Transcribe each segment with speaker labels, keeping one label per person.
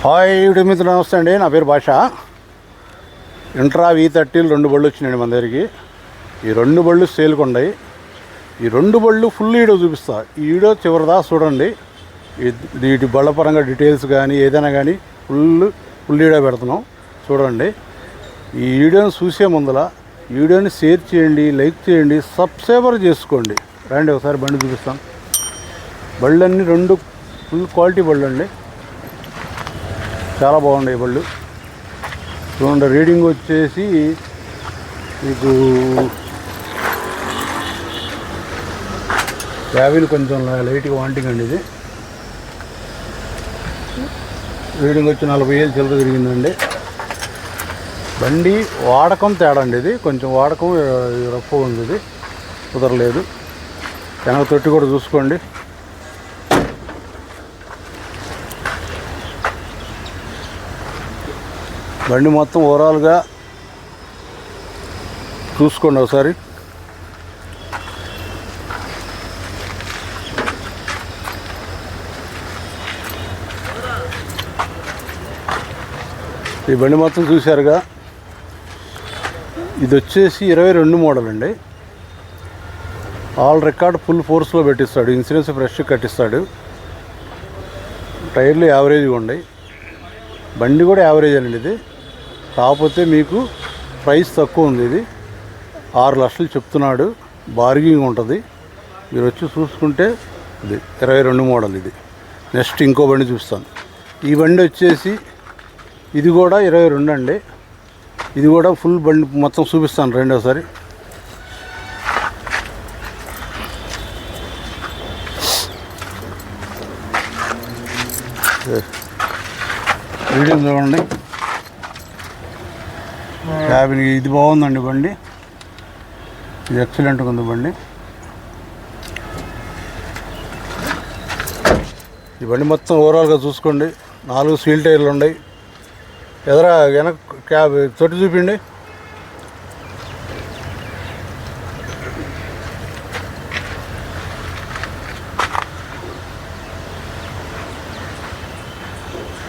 Speaker 1: Hi YouTube మిత్రులు నమస్తే అండి. నా పేరు భాష. ఇంట్రా V30 2 బళ్ళు వచ్చినాయండి మన దగ్గరికి. ఈ 2 బళ్ళు సేల్కి ఉన్నాయి. ఈ 2 బళ్ళు ఫుల్ వీడియో చూపిస్తా. ఈ వీడియో చివరిదా చూడండి. వీటి బళ్ళ పరంగా డీటెయిల్స్ కానీ ఏదైనా కానీ ఫుల్ వీడియో పెడుతున్నాం చూడండి. ఈ వీడియోని చూసే ముందల వీడియోని షేర్ చేయండి, లైక్ చేయండి, సబ్స్క్రైబర్ చేసుకోండి. రండి ఒకసారి బండి చూపిస్తాం. బళ్ళన్నీ 2 ఫుల్ క్వాలిటీ బళ్ళు అండి. చాలా బాగున్నాయి బళ్ళు. చూడండి, రీడింగ్ వచ్చేసి మీకు 50 కొంచెం లైట్గా వాంటింగ్ అండి. ఇది రీడింగ్ వచ్చి 40,000 చిల్లర తిరిగిందండి. బండి వాడకం తేడా అండి. ఇది కొంచెం వాడకం రఫ్ ఉంది, ఇది కుదరలేదు. వెనక తొట్టి కూడా చూసుకోండి. బండి మొత్తం ఓవరాల్గా చూసుకోండి ఒకసారి. ఈ బండి మొత్తం చూశారుగా. ఇది వచ్చేసి 22 మోడల్ అండి. ఆల్ రికార్డ్ ఫుల్ ఫోర్స్లో పెట్టిస్తాడు. ఇన్సూరెన్స్ ఫ్రెష్ కట్టిస్తాడు. టైర్లు యావరేజ్గా ఉన్నాయి. బండి కూడా యావరేజ్ అండి. ఇది కాకపోతే మీకు ప్రైస్ తక్కువ ఉంది. ఇది 6 లక్షలు చెప్తున్నాడు. బార్గింగ్ ఉంటుంది. మీరు వచ్చి చూసుకుంటే ఇది 22 మోడల్. ఇది నెక్స్ట్ ఇంకో బండి చూస్తాను. ఈ బండి వచ్చేసి ఇది కూడా 22 అండి. ఇది కూడా ఫుల్ బండి మొత్తం చూపిస్తాను రెండోసారి. రీడింగ్ చూడండి. క్యాబిన్ ఇది బాగుందండి బండి. ఇది ఎక్సలెంట్గా ఉంది బండి. ఈ బండి మొత్తం ఓవరాల్గా చూసుకోండి. 4 సీల్ టైర్లు ఉన్నాయి. వెనక క్యాబ్ తొట్టి చూపిండి.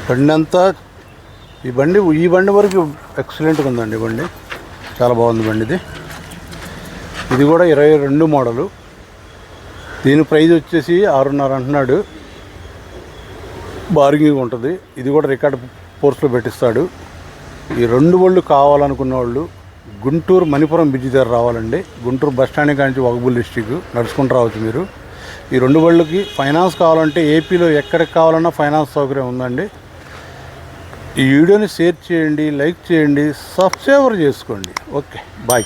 Speaker 1: బండి అంతా ఈ బండి వరకు ఎక్సలెంట్గా ఉందండి. బండి చాలా బాగుంది బండి. ఇది కూడా 22 మోడలు. దీని ప్రైజ్ వచ్చేసి 6.5 అంటున్నాడు. బార్గింగ్ ఉంటుంది. ఇది కూడా రికార్డ్ ఫోర్స్లో పెట్టిస్తాడు. ఈ 2 బళ్ళు కావాలనుకున్న వాళ్ళు గుంటూరు మణిపురం బ్రిడ్జి దగ్గర రావాలండి. గుంటూరు బస్ స్టాండ్ కానించి వగబుల్ డిస్టిక్ నడుచుకుంటూ రావచ్చు మీరు. ఈ 2 బళ్ళకి ఫైనాన్స్ కావాలంటే ఏపీలో ఎక్కడికి కావాలన్నా ఫైనాన్స్ సౌకర్యం ఉందండి. ఈ వీడియోని షేర్ చేయండి, లైక్ చేయండి, సబ్స్క్రైబర్ చేసుకోండి. Okay, bye.